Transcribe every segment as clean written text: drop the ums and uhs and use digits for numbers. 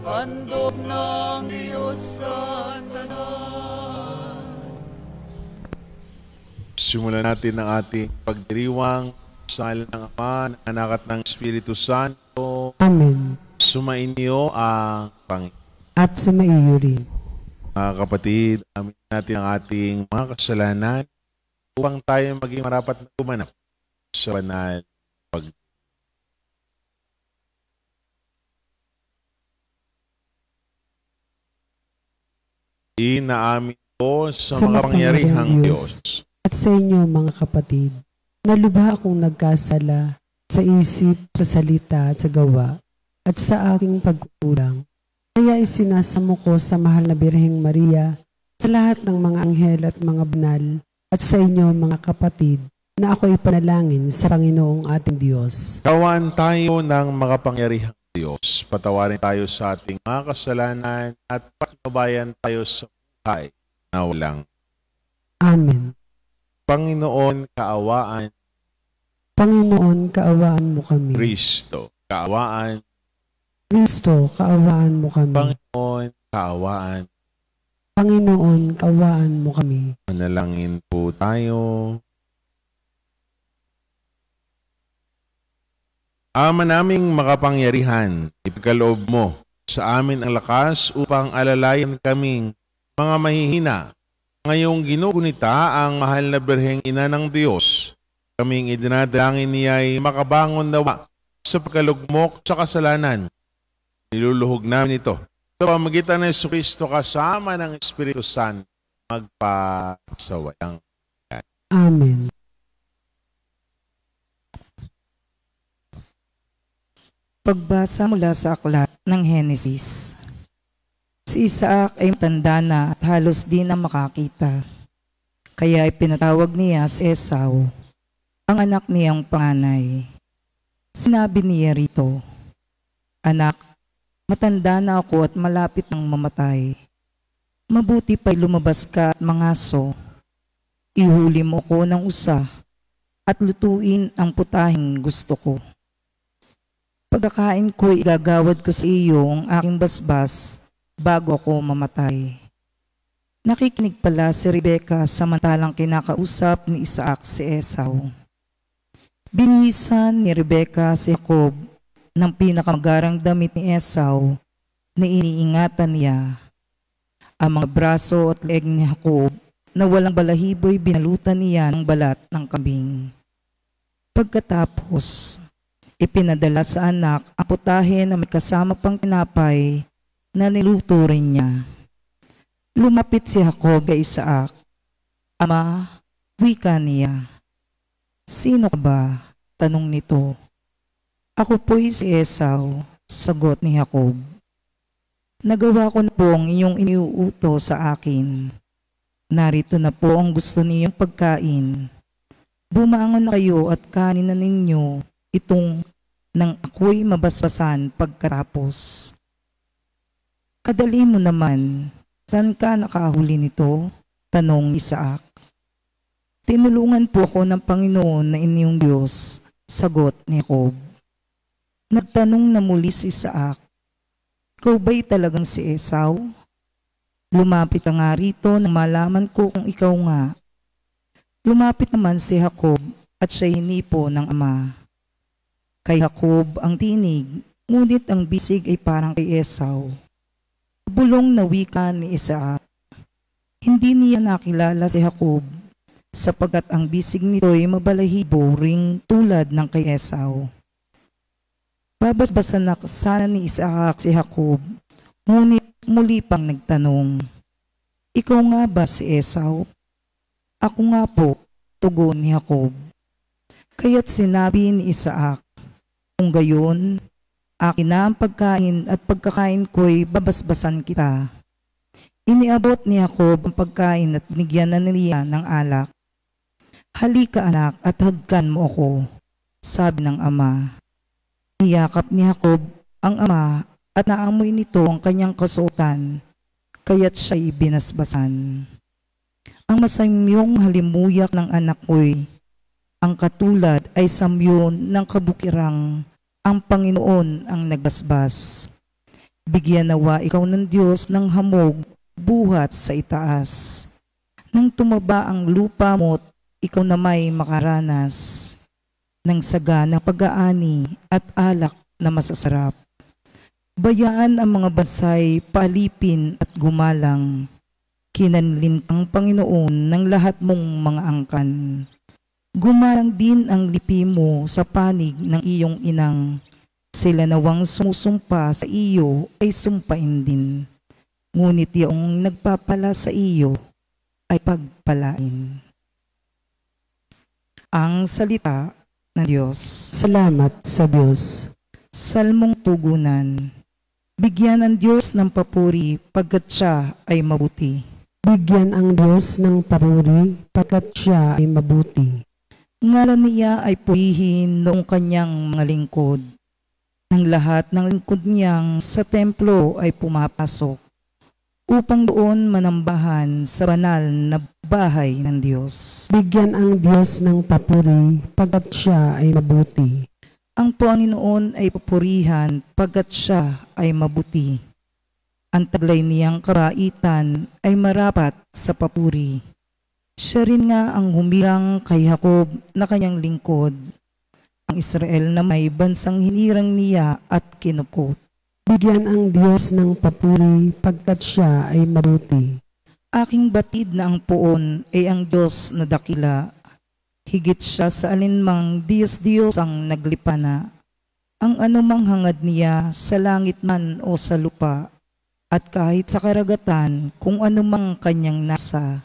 handog ng Diyos sa tanan. Simulan natin ang ating pagdiriwang sa ngalan ng Ama, ng Anak at ng Espiritu Santo. Amen. Sumainyo ang Panginoon. At sumaiyo rin. Mga kapatid, amin natin ang ating mga kasalanan upang tayo maging marapat na gumanap sa banal pag. Inaamin ko sa makapangyarihang Diyos at sa inyo mga kapatid, nalubha akong nagkasala sa isip, sa salita at sa gawa at sa aking pagkukulang. Kaya isinasamo ko sa mahal na Birheng Maria, sa lahat ng mga anghel at mga banal, at sa inyo mga kapatid, na ako ipanalangin sa Panginoong ating Diyos. Kawan tayo ng makapangyarihang Diyos. Patawarin tayo sa ating mga kasalanan at patnubayan tayo sa buhay na walang. Amen. Panginoon, kaawaan. Panginoon, kaawaan mo kami. Kristo, kaawaan. Kristo, kaawaan mo kami. Panginoon, kaawaan. Panginoon, kaawaan mo kami. Manalangin po tayo. Ama naming makapangyarihan, ipagkaloob mo sa amin ang lakas upang alalayan kaming mga mahihina. Ngayong ginugunita ang mahal na Birheng Ina ng Diyos, kaming idinadalangin niya ay makabangon nawa sa pagkalugmok sa kasalanan. Niluluhog namin ito sa pamamagitan ng Jesucristo kasama ng Espiritu Santo magpasawayang. Amen. Pagbasa mula sa aklat ng Henesis. Si Isaac ay matanda na at halos di na makakita. Kaya ipinatawag niya si Esau, ang anak niyang panganay. Sinabi niya rito, "Anak, matanda na ako at malapit nang mamatay. Mabuti pa'y lumabas ka at mangaso. Ihuli mo ko ng usa at lutuin ang putahing gusto ko. Pagkakain ko, igagawad ko sa iyo ang aking basbas bago ako mamatay." Nakikinig pala si Rebecca samantalang kinakausap ni Isaac si Esau. Binihisan ni Rebecca si Jacob ng pinakamagarang damit ni Esau na iniingatan niya. Ang mga braso at leeg ni Jacob na walang balahibo'y binalutan niya ng balat ng kambing. Pagkatapos, ipinadala sa anak ang putahe na may kasama pang tinapay na niluto rin niya. Lumapit si Jacob kay Isaac. "Ama," wika niya. "Sino ka ba?" tanong nito. "Ako po'y si Esau," sagot ni Jacob. "Nagawa ko na po ang inyong iniuuto sa akin. Narito na po ang gusto niyong pagkain. Bumangon na kayo at kanin na ninyo itong nang ako'y mabasbasan pagkatapos." "Kadali mo naman, saan ka nakahuli nito?" tanong Isaac. "Tinulungan po ako ng Panginoon na inyong Diyos," sagot ni Jacob. Nagtanong na muli si Isaac, "Ikaw ba'y talagang si Esau? Lumapit ka nga rito nang malaman ko kung ikaw nga." Lumapit naman si Jacob at siya'y hinipo ng ama. Kay Jacob ang tinig, ngunit ang bisig ay parang kay Esau. Bulong na wika ni Isaac. Hindi niya nakilala si Jacob, sapagkat ang bisig nito ay mabalahibo ring tulad ng kay Esau. Babasbasan na sana ni Isaac si Jacob, ngunit muli pang nagtanong, "Ikaw nga ba si Esau?" "Ako nga po," tugon ni Jacob. Kaya't sinabi ni Isaac, "Kung gayon, akin na ang pagkain at pagkakain ko'y babasbasan kita." Iniabot ni Jacob ang pagkain at binigyan na niya ng alak. "Halika anak at hagkan mo ako," sabi ng ama. Niyakap ni Jacob ang ama at naamoy nito ang kanyang kasuotan, kaya't siya'y binasbasan. Ang masamyong halimuyak ng anak ko'y ang katulad ay samyon ng kabukirang ang Panginoon ang nagbasbas. Bigyan nawa ikaw ng Diyos ng hamog buhat sa itaas. Nang tumaba ang lupa mo't ikaw na may makaranas ng saganang pag-aani at alak na masasarap. Bayaan ang mga bansay, palipin at gumalang. Kinanlin kang Panginoon ng lahat mong mga angkan. Gumalang din ang lipi mo sa panig ng iyong inang. Sila nawang sumusumpa sa iyo ay sumpain din. Ngunit yung nagpapala sa iyo ay pagpalain. Ang salita ng Diyos. Salamat sa Diyos. Salmong tugunan. Bigyan ang Diyos ng papuri pagkat siya ay mabuti. Bigyan ang Diyos ng papuri pagkat siya ay mabuti. Ngalan niya ay purihin noong kanyang mga lingkod. Ng lahat ng lingkod niyang sa templo ay pumapasok upang doon manambahan sa banal na bahay ng Diyos. Bigyan ang Diyos ng papuri pagkat siya ay mabuti. Ang Panginoon ay papurihan pagkat siya ay mabuti. Ang taglay niyang kabaitan ay marapat sa papuri. Siya rin nga ang humirang kay Jacob na kanyang lingkod, ang Israel na may bansang hinirang niya at kinukot. Bigyan ang Diyos ng papuri pagkat siya ay mabuti. Aking batid na ang poon ay ang Diyos na dakila. Higit siya sa alinmang Diyos-Diyos ang naglipana. Ang anumang hangad niya sa langit man o sa lupa, at kahit sa karagatan kung anumang kanyang nasa,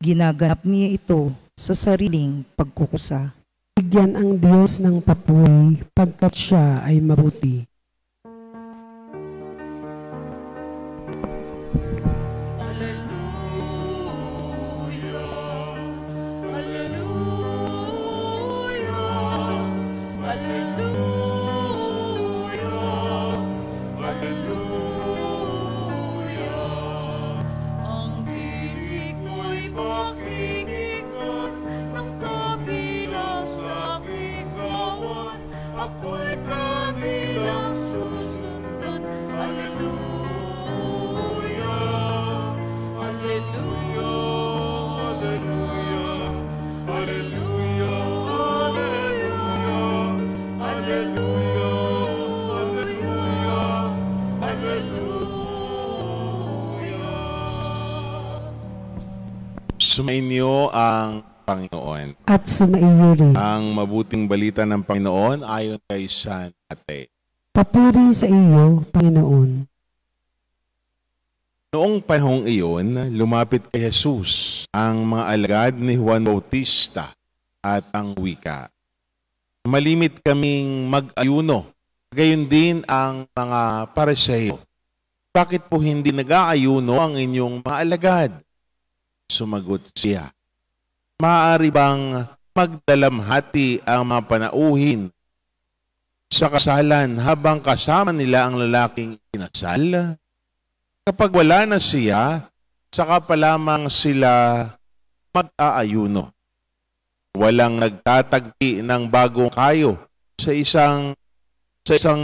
ginaganap niya ito sa sariling pagkukusa. Bigyan ang Diyos ng papuri pagkat siya ay mabuti. Sumainyo ang Panginoon. At sumaiyo rin. Ang mabuting balita ng Panginoon ayon kay San Mateo. Papuri sa iyo, Panginoon. Noong panahong iyon, lumapit kay Jesus ang mga alagad ni Juan Bautista at ang wika. Malimit kaming mag-ayuno, gayon din ang mga Pariseo. Bakit po hindi nag-aayuno ang inyong mga alagad? Sumagot siya, maaari bang magdalamhati ang mga panauhin sa kasalan habang kasama nila ang lalaking kinasal? Kapag wala na siya, saka pa lamang sila mag-aayuno. Walang nagtatagpi ng bagong kayo sa isang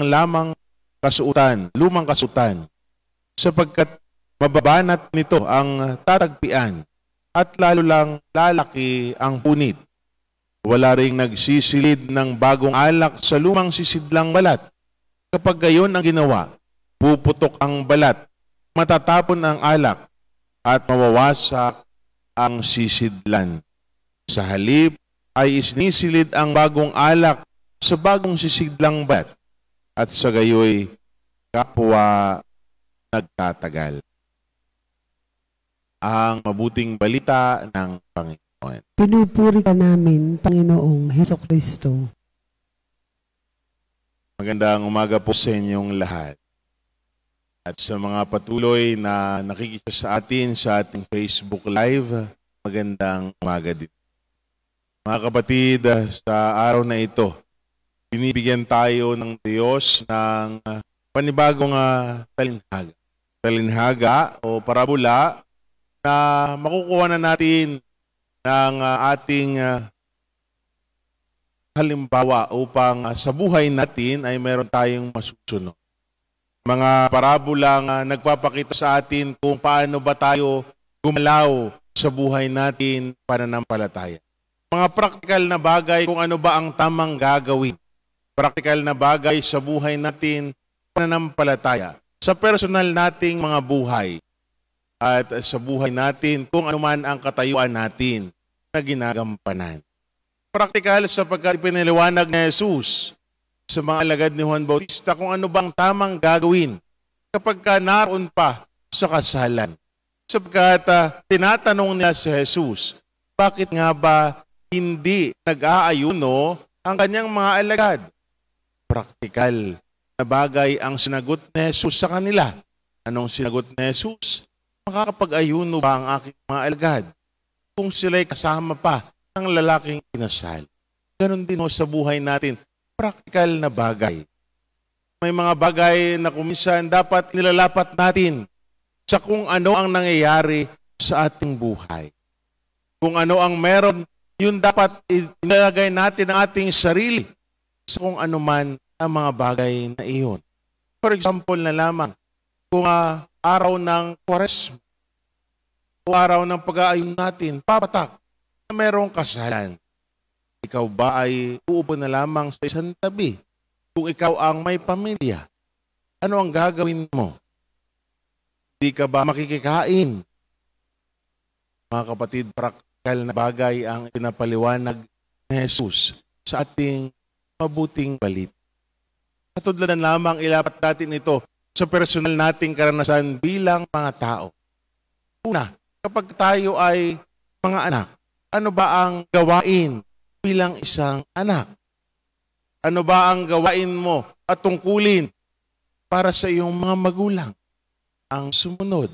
lamang kasuotan, lumang kasuotan, sapagkat mababanat nito ang tatagpian at lalo lang lalaki ang punit. Wala ring nagsisilid ng bagong alak sa lumang sisidlang balat. Kapag gayon ang ginawa, puputok ang balat, matatapon ang alak, at mawawasak ang sisidlan. Sa halip ay isinisilid ang bagong alak sa bagong sisidlang balat, at sa gayoy kapwa nagtatagal. Ang mabuting balita ng Panginoon. Pinupuri ka namin, Panginoong Hesukristo. Magandang umaga po sa inyong lahat. At sa mga patuloy na nakikita sa atin sa ating Facebook Live, magandang umaga din. Mga kapatid, sa araw na ito, binibigyan tayo ng Diyos ng panibagong talinhaga. Talinhaga o parabola na makukuha na natin ng ating halimbawa upang sa buhay natin ay meron tayong masusunod. Mga parabolang nagpapakita sa atin kung paano ba tayo gumalaw sa buhay natin pananampalataya. Mga praktikal na bagay kung ano ba ang tamang gagawin. Praktikal na bagay sa buhay natin pananampalataya. Sa personal nating mga buhay at sa buhay natin kung ano man ang katayuan natin na ginagampanan. Praktikal sapagkat pinaliwanag ni Jesus sa mga alagad ni Juan Bautista kung ano bang tamang gagawin kapag naroon pa sa kasalan. Sapagkat tinatanong niya si Jesus, bakit nga ba hindi nag-aayuno ang kanyang mga alagad? Praktikal na bagay ang sinagot ni Jesus sa kanila. Anong sinagot ni Jesus? Makakapag-ayuno ba ang aking mga alagad kung sila'y kasama pa ng lalaking kinasal? Ganon din sa buhay natin. Praktikal na bagay. May mga bagay na kuminsan dapat nilalapat natin sa kung ano ang nangyayari sa ating buhay. Kung ano ang meron, yun dapat inilagay natin ang ating sarili sa kung ano man ang mga bagay na iyon. For example na lamang, kung araw ng Kwaresma o araw ng pag-aayon natin, papatak na merong kasalan. Ikaw ba ay uupo na lamang sa isang tabi? Kung ikaw ang may pamilya, ano ang gagawin mo? Hindi ka ba makikikain? Mga kapatid, praktikal na bagay ang pinapaliwanag ni Jesus sa ating mabuting balita. Katudladan lamang ilapat natin ito sa personal nating karanasan bilang mga tao. Una, kapag tayo ay mga anak, ano ba ang gawain bilang isang anak? Ano ba ang gawain mo at tungkulin para sa iyong mga magulang? Ang sumunod,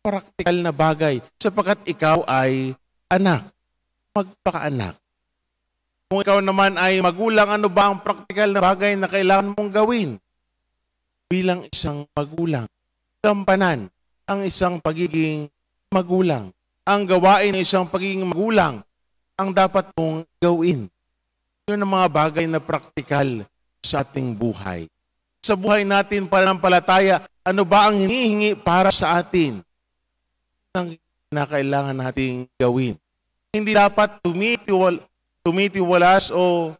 praktikal na bagay sapagkat ikaw ay anak, magpakaanak. Kung ikaw naman ay magulang, ano ba ang praktikal na bagay na kailangan mong gawin bilang isang magulang? Gampanan ang isang pagiging magulang. Ang gawain ng isang pagiging magulang ang dapat mong gawin. Yun ang mga bagay na praktikal sa ating buhay. Sa buhay natin pananampalataya, ano ba ang hinihingi para sa atin? Ang na kailangan nating gawin. Hindi dapat tumitiwalas o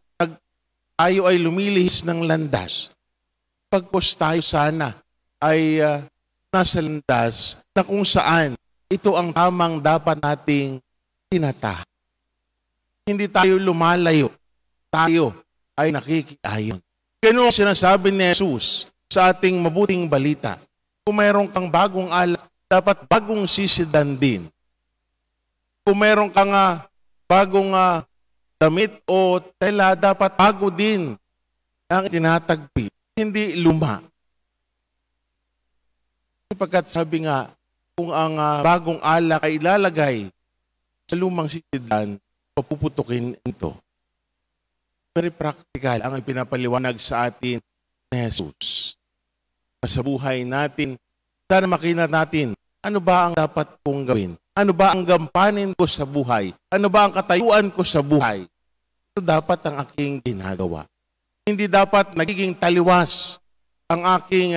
tayo ay lumilihis ng landas. Pagkos tayo sana ay nasa landas na kung saan ito ang tamang dapat nating tinatahak. Hindi tayo lumalayo. Tayo ay nakikiayon. Ganun ang sinasabi ni Jesus sa ating mabuting balita. Kung mayroon kang bagong alak, dapat bagong sisidan din. Kung mayroon kang bagong damit o tela, dapat bago din ang tinatagpi. Hindi luma. Sapagkat sabi nga, kung ang bagong alak ay ilalagay sa lumang sisidan, papuputukin ito. Very practical ang ipinapaliwanag sa atin ni Jesus. Sa buhay natin, sana makita natin, ano ba ang dapat kong gawin? Ano ba ang gampanin ko sa buhay? Ano ba ang katayuan ko sa buhay? Ito dapat ang aking ginagawa. Hindi dapat nagiging taliwas ang aking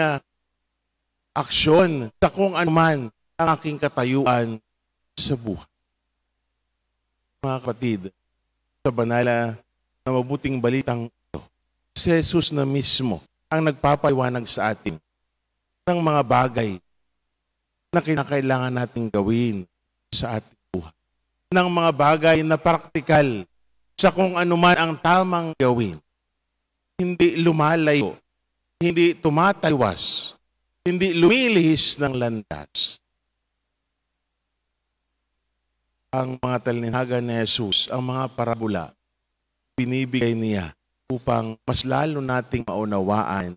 aksyon sa kung ano man ang aking katayuan sa buhay. Mga kapatid, sa banal na mabuting balitang ito, si Jesus na mismo ang nagpapaliwanag sa atin ng mga bagay na kinakailangan nating gawin sa ating buhay. Ng mga bagay na praktikal sa kung ano man ang tamang gawin. Hindi lumalayo, hindi tumataliwas, hindi lumilihis ng landas. Ang mga talinaga ni Jesus, ang mga parabola, binibigay niya upang mas lalo nating maunawaan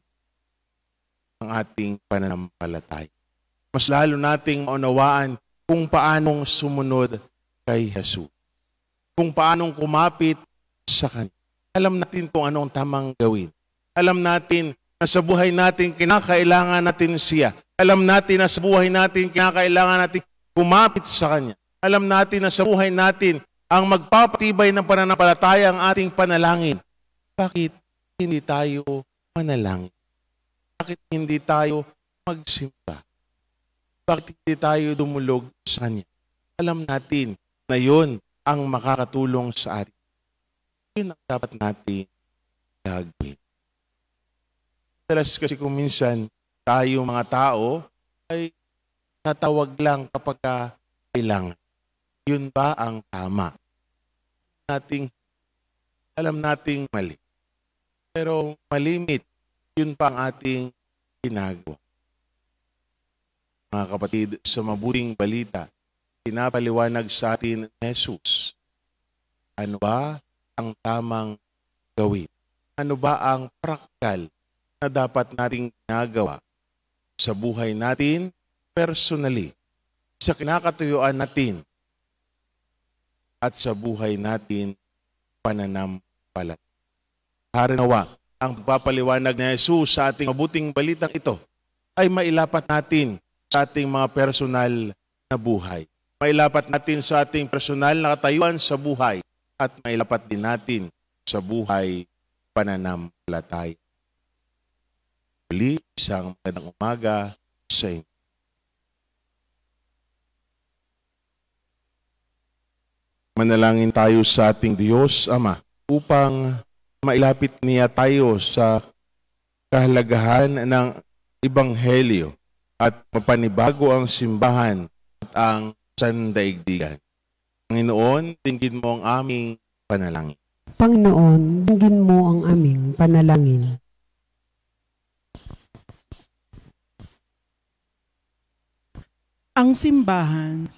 ang ating pananampalataya. Mas lalo nating maunawaan kung paanong sumunod kay Jesus. Kung paanong kumapit sa Kanya. Alam natin kung anong tamang gawin. Alam natin na sa buhay natin kinakailangan natin siya. Alam natin na sa buhay natin kinakailangan natin kumapit sa Kanya. Alam natin na sa buhay natin ang magpapatibay ng pananampalataya ang ating panalangin. Bakit hindi tayo manalangin? Bakit hindi tayo magsimba? Bakit hindi tayo dumulog sa Kanya? Alam natin na yun ang makakatulong sa atin. Yun ang dapat natin gagawin. Madalas kasi kung minsan tayo mga tao ay tatawag lang kapag kailangan. Yun ba ang tama? Alam nating mali. Pero malimit, yun pa ang ating ginagawa. Mga kapatid, sa mabuting balita, pinapaliwanag sa atin ni Jesus. Ano ba ang tamang gawin? Ano ba ang praktikal na dapat nating ginagawa sa buhay natin personally, sa kinakatuyuan natin, at sa buhay natin pananampalataya. Harinawa, ang pagpapaliwanag ni Jesus sa ating mabuting balitang ito ay mailapat natin sa ating mga personal na buhay. Mailapat natin sa ating personal na katayuan sa buhay at mailapat din natin sa buhay pananampalataya. Muli, isang magandang umaga sa inyo. Manalangin tayo sa ating Diyos, Ama, upang mailapit niya tayo sa kahalagahan ng Ebanghelyo at mapanibago ang simbahan at ang sandaigdigan. Panginoon, dinggin mo ang aming panalangin. Panginoon, dinggin mo ang aming panalangin. Ang simbahan,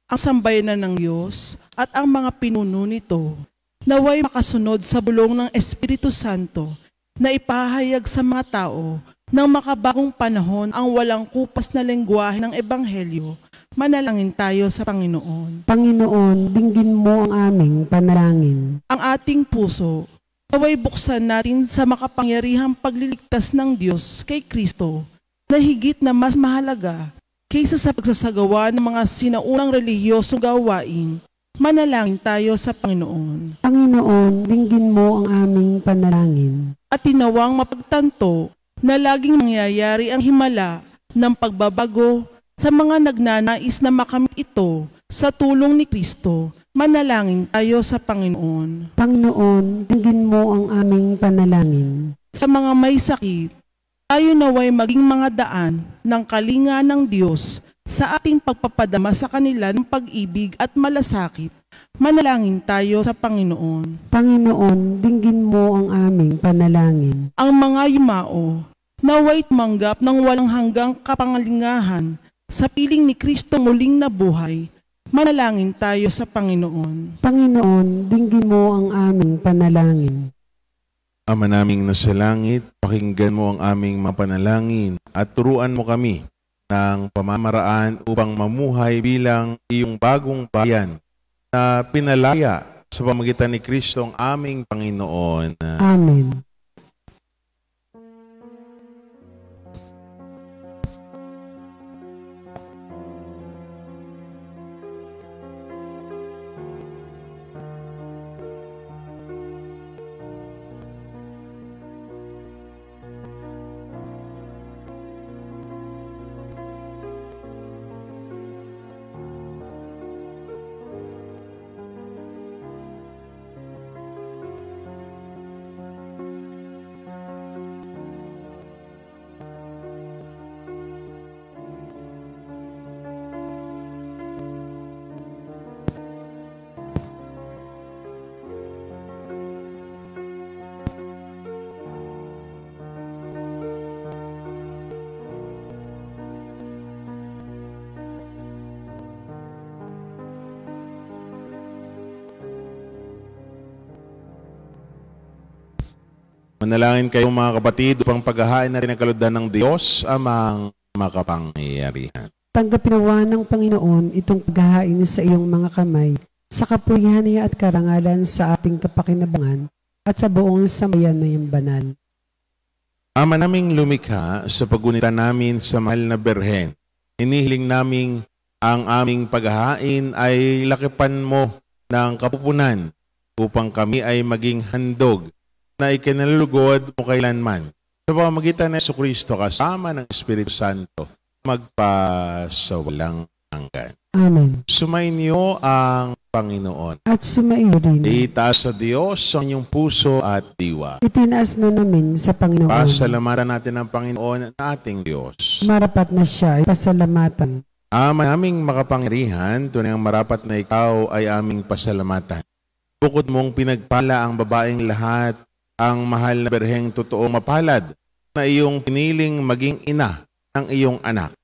ang sambayanan ng Diyos at ang mga pinuno nito naway makasunod sa bulong ng Espiritu Santo na ipahayag sa mga tao ng makabagong panahon ang walang kupas na lengguwahe ng Ebanghelyo. Manalangin tayo sa Panginoon. Panginoon, dinggin mo ang aming panalangin. Ang ating puso naway buksan natin sa makapangyarihang pagliligtas ng Diyos kay Kristo na higit na mas mahalaga kaysa sa pagsasagawa ng mga sinaunang relihiyosong gawain. Manalangin tayo sa Panginoon. Panginoon, dinggin mo ang aming panalangin. At tinawang mapagtanto na laging mangyayari ang himala ng pagbabago sa mga nagnanais na makamit ito sa tulong ni Kristo. Manalangin tayo sa Panginoon. Panginoon, dinggin mo ang aming panalangin. Sa mga may sakit, tayo naway maging mga daan ng kalinga ng Diyos sa ating pagpapadama sa kanila ng pag-ibig at malasakit. Manalangin tayo sa Panginoon. Panginoon, dinggin mo ang aming panalangin. Ang mga yumao naway tumanggap ng walang hanggang kapangalingahan sa piling ni Kristo muling nabuhay. Manalangin tayo sa Panginoon. Panginoon, dinggin mo ang aming panalangin. Ama naming nasa langit, pakinggan mo ang aming mapanalangin at turuan mo kami ng pamamaraan upang mamuhay bilang iyong bagong bayan na pinalaya sa pamamagitan ni Kristo ang aming Panginoon. Amen. Manalangin kayo mga kapatid upang paghahain natin ang kalooban ng Diyos amang makapangyarihan. Tanggapin nawa ng Panginoon itong paghahain sa iyong mga kamay, sa kapurihan niya at karangalan sa ating kapakinabangan at sa buong sambayan na iyong banal. Ama naming lumikha, sa paggunita namin sa mahal na Berhen, inihiling naming ang aming paghahain ay lakipan mo ng kapupunan upang kami ay maging handog na ikinalulugod mo kailanman sa pamamagitan ng Jesucristo kasama ng Espiritu Santo, magpasawalang hanggan. Amen. Sumainyo ang Panginoon. At sumaiyo rin. Itaas sa Diyos ang inyong puso at diwa. Itinaas na namin sa Panginoon. Pasalamatan natin ang Panginoon na ating Diyos. Marapat na siya ay pasalamatan. Ama naming makapangyarihan, tunay ang marapat na ikaw ay aming pasalamatan. Bukod mong pinagpala ang babaeng lahat, ang mahal na berheng totoong mapalad na iyong piniling maging ina ng iyong anak.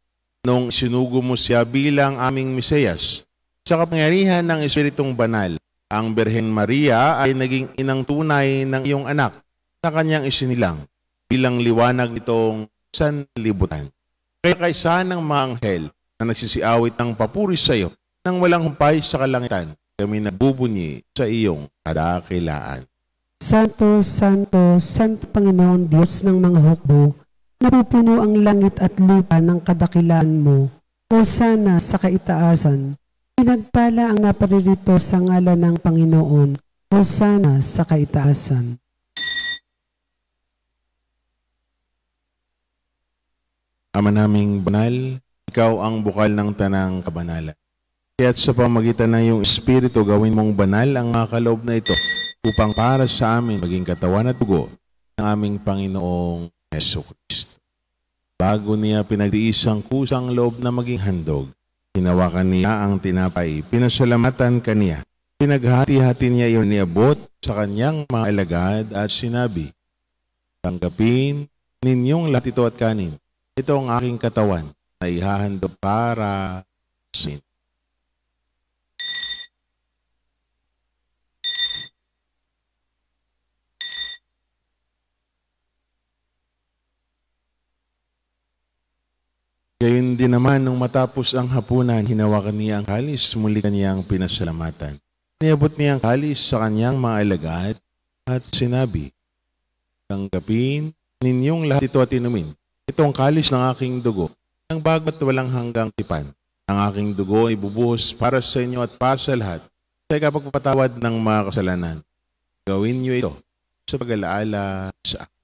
Nung sinugo mo siya bilang aming Mesiyas, sa kapangyarihan ng Espiritong Banal, ang Birhen Maria ay naging inang tunay ng iyong anak na kanyang isinilang bilang liwanag nitong sanlibutan. Kaya kaysa ng mga anghel na nagsisiawit ng papuri sa iyo nang walang humpay sa kalangitan, kami nagbubunyi sa iyong kadakilaan. Santo, Santo, Santo Panginoon Diyos ng mga hukbo, napupuno ang langit at lupa ng kadakilaan mo. O sana sa kaitaasan, pinagpala ang naparirito sa ngalan ng Panginoon. O sana sa kaitaasan. Ama naming banal, ikaw ang bukal ng tanang kabanalan. Kaya't sa pamagitan ng iyong Espiritu, gawin mong banal ang mga kaloob na ito upang para sa amin maging katawan at dugo ng aming Panginoong Jesucristo. Bago niya pinagdiis ang kusang loob na maging handog, hinawakan niya ang tinapay, pinasalamatan kaniya, pinaghati-hati niya iyon, niabot sa kanyang mga alagad at sinabi, tanggapin ninyong lahat ito at kanin. Ito ang aking katawan na ihahandog para sa inyo. Gayun din naman, nung matapos ang hapunan, hinawakan niya ang kalis, muli kaniyang pinasalamatan. Niabot niya ang kalis sa kanyang mga alagad at sinabi, tanggapin ninyong lahat ito at inumin. Ito ang kalis ng aking dugo, ang bago at walang hanggang tipan. Ang aking dugo ay bubuhos para sa inyo at para sa lahat sa ikapagpapatawad ng mga kasalanan. Gawin niyo ito sa pag-alaala sa akin.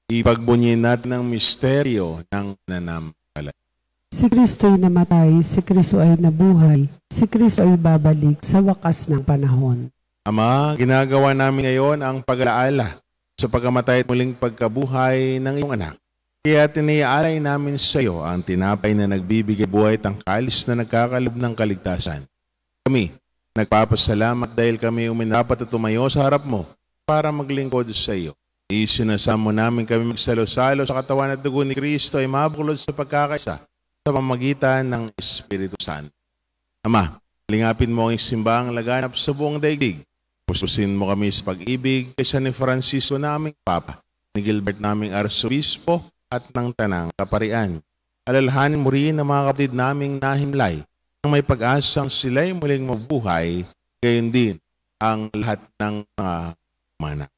Ipagbunyin natin ang misteryo ng pananampalataya. Si Kristo ay namatay, si Kristo ay nabuhay, si Kristo ay babalik sa wakas ng panahon. Ama, ginagawa namin ngayon ang pag-alaala sa pagkamatay at muling pagkabuhay ng iyong anak. Kaya tiniyaalay namin sa iyo ang tinapay na nagbibigay buhay at ang kalis na nagkakalob ng kaligtasan. Kami, nagpapasalamat dahil kami uminapat at tumayo sa harap mo para maglingkod sa iyo. Isinasamo namin kami magsalo-salo sa katawan at dugo ni Kristo ay mabuklod sa pagkakaisa sa pamamagitan ng Espiritu Santo. Ama, lingapin mo ang simbahang laganap sa buong daigdig. Pususin mo kami sa pag-ibig kay San Francisco naming Papa, ni Gilbert naming Arsobispo at ng Tanang Kaparian. Alalahanin mo rin ang mga kapatid naming nahimlay nang may pag-asang sila'y muling mabuhay, gayon din ang lahat ng mga mana.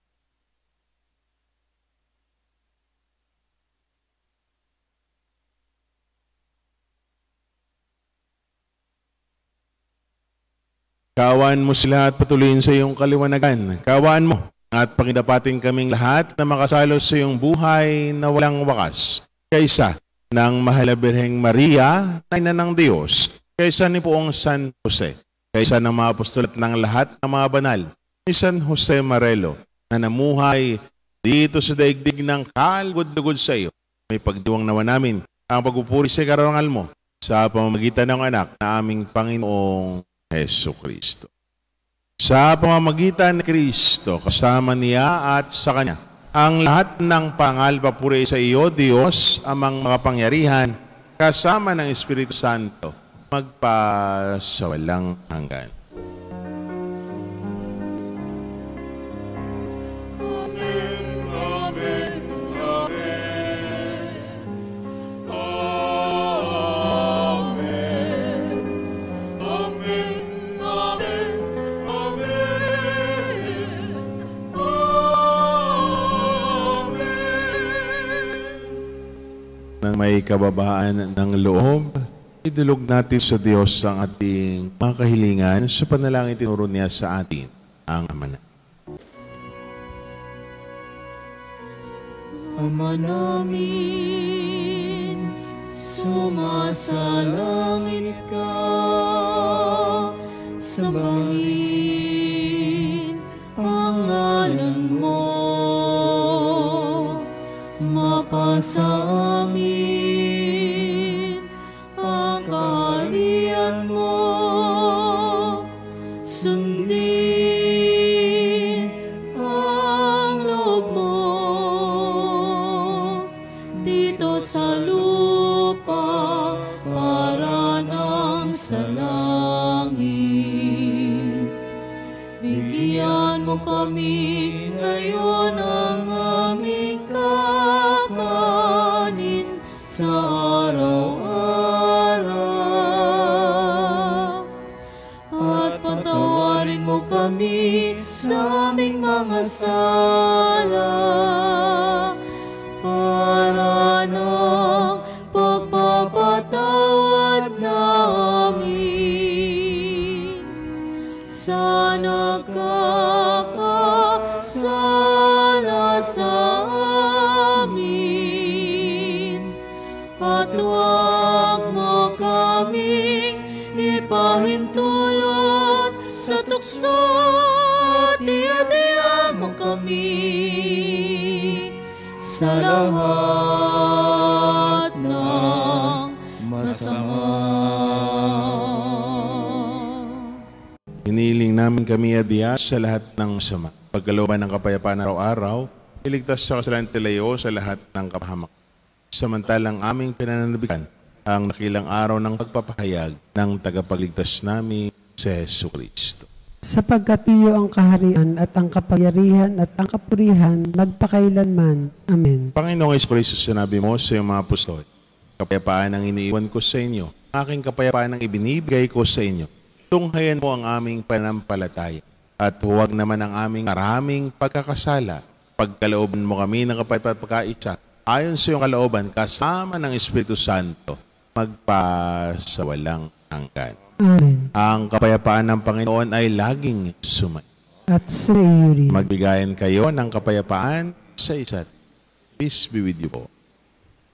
Kawaan mo sila at patuloyin sa iyong kaliwanagan. Kawaan mo at pakidapatin kaming lahat na makasalo sa iyong buhay na walang wakas. Kaysa ng mahal na Birheng Maria, na ina ng Diyos, kaysa ni Poong San Jose, kaysa ng mga apostol at ng lahat ng mga banal, ni San Jose Marelo, na namuhay dito sa daigdig ng kalugod-lugod sa iyo. May pagdiwang naman namin ang pagpupuri sa karangal mo sa pamamagitan ng anak na aming Panginoong Jesucristo. Sa pamamagitan ni Kristo, kasama niya at sa Kanya, ang lahat ng pangal papuri sa iyo, Diyos, amang makapangyarihan, kasama ng Espiritu Santo, magpasawalang hanggan. may kababaan ng loob, idulog natin sa Diyos ang ating mga kahilingan sa panalangin tinuro niya sa atin ang Ama na. Ama namin, sumasalangit ka, sambahin ang ngalan mo, mapasa amin ang kaharian mo, sundin ang loob mo dito sa lupa para nang sa langit. Bigyan mo kami ngayon ang aming kakanin sa araw-araw. At patawarin mo kami sa aming mga sala para ng pagpapatawad namin sa nagkakasala sa amin. At huwag mo kaming ipahintulot sa tukso, at iadya mo kami sa lahat ng masama. Hiniling namin kami adya sa lahat ng masama. Pagkalooban ng kapayapaan araw-araw, iligtas sa kasalanan tilayo sa lahat ng kapahamak. Samantalang aming pinananabikan ang nakilang araw ng pagpapahayag ng tagapagligtas namin si Jesucristo. Sapagkat iyo ang kaharian at ang kapangyarihan at ang kapurihan magpakailanman. Amen. Panginoong Jesucristo, sinabi mo sa iyong mga apostol, kapayapaan ang iniiwan ko sa inyo, aking kapayapaan ang ibinibigay ko sa inyo. Tunghayan mo ang aming pananampalataya at huwag naman ang aming maraming pagkakasala. Pagkalooban mo kami ng kapayapaan at pagkaisa, ayon sa iyong kalooban, kasama ng Espiritu Santo, magpasawalang hanggan. Amen. Ang kapayapaan ng Panginoon ay laging sumayo. At sa iyo rin. Magbigayan kayo ng kapayapaan sa isa't. Peace be with you po.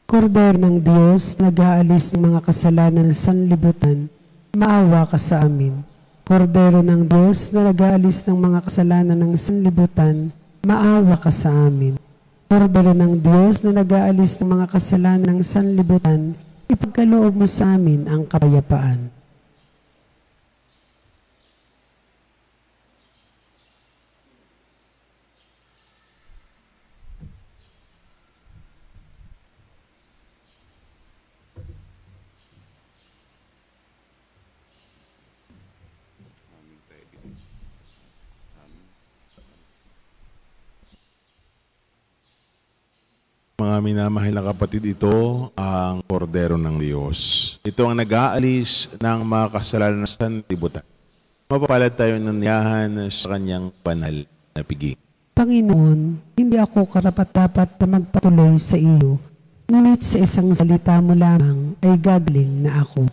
Kordero ng Diyos, nag-aalis ng mga kasalanan ng sanlibutan, maawa ka sa amin. Kordero ng Diyos, na nag-aalis ng mga kasalanan ng sanlibutan, maawa ka sa amin. Kordero ng Diyos, na nag-aalis ng mga kasalanan ng sanlibutan, ipagkaloob mo sa amin ang kapayapaan. Mga minamahal na kapatid, ito ang Kordero ng Diyos. Ito ang nag-aalis ng mga kasalanan ng sanlibutan. Mapapalad tayo ng niyahan sa kanyang banal na piging. Panginoon, hindi ako karapat-dapat na magpatuloy sa iyo, ngunit sa isang salita mo lamang ay gagaling na ako.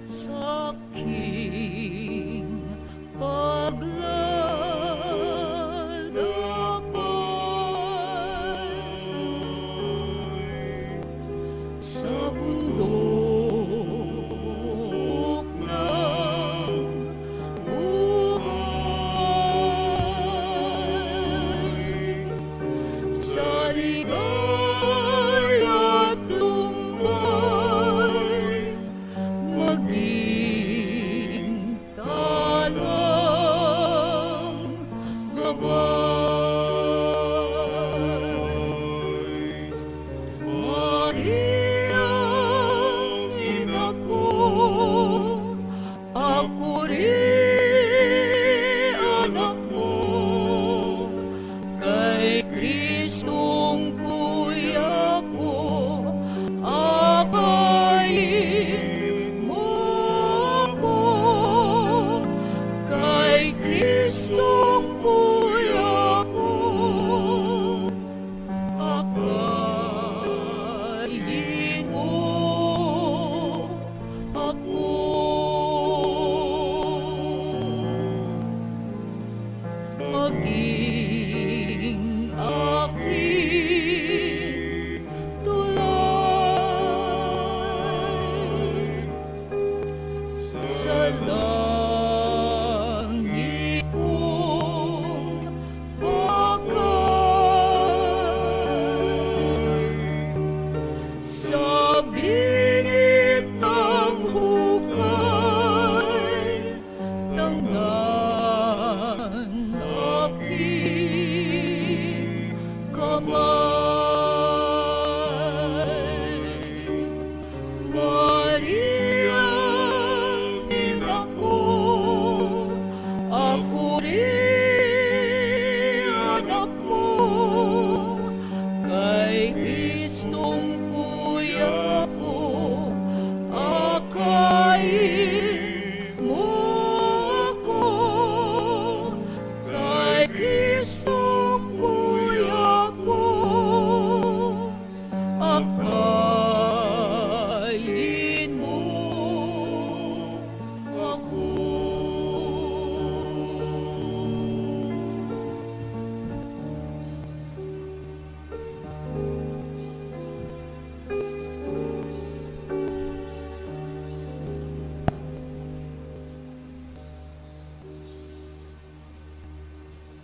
Sa aking paglalakbay sa bundok ng buhay, sa ligay at lumbay, maging talang gabay.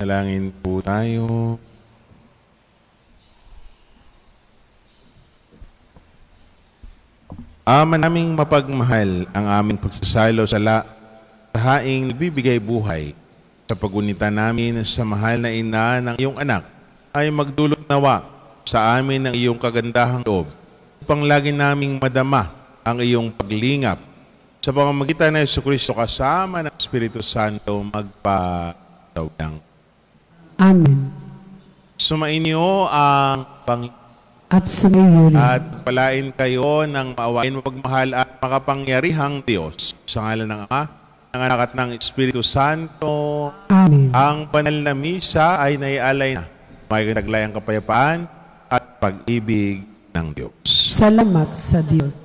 Dalangin po tayo. Ama naming mapagmahal, ang aming pagsasalo sa haing nagbibigay buhay. Sa pagunita namin sa mahal na ina ng iyong anak ay magdulot nawa sa amin ng iyong kagandahang loob upang lagi naming madama ang iyong paglingap. Sa pamamagitan ng Jesucristo kasama ng Espiritu Santo magpatawang. Amen. Sumainyo ang Panginoon At sumayo rin. at palain kayo ng maawain mapagmahal at makapangyarihang Diyos. Sa ngalan ng Ama, ng Anak at ng Espiritu Santo. Amen. Ang banal na misa ay naialay na. May naglayang kapayapaan at pag-ibig ng Diyos. Salamat sa Diyos.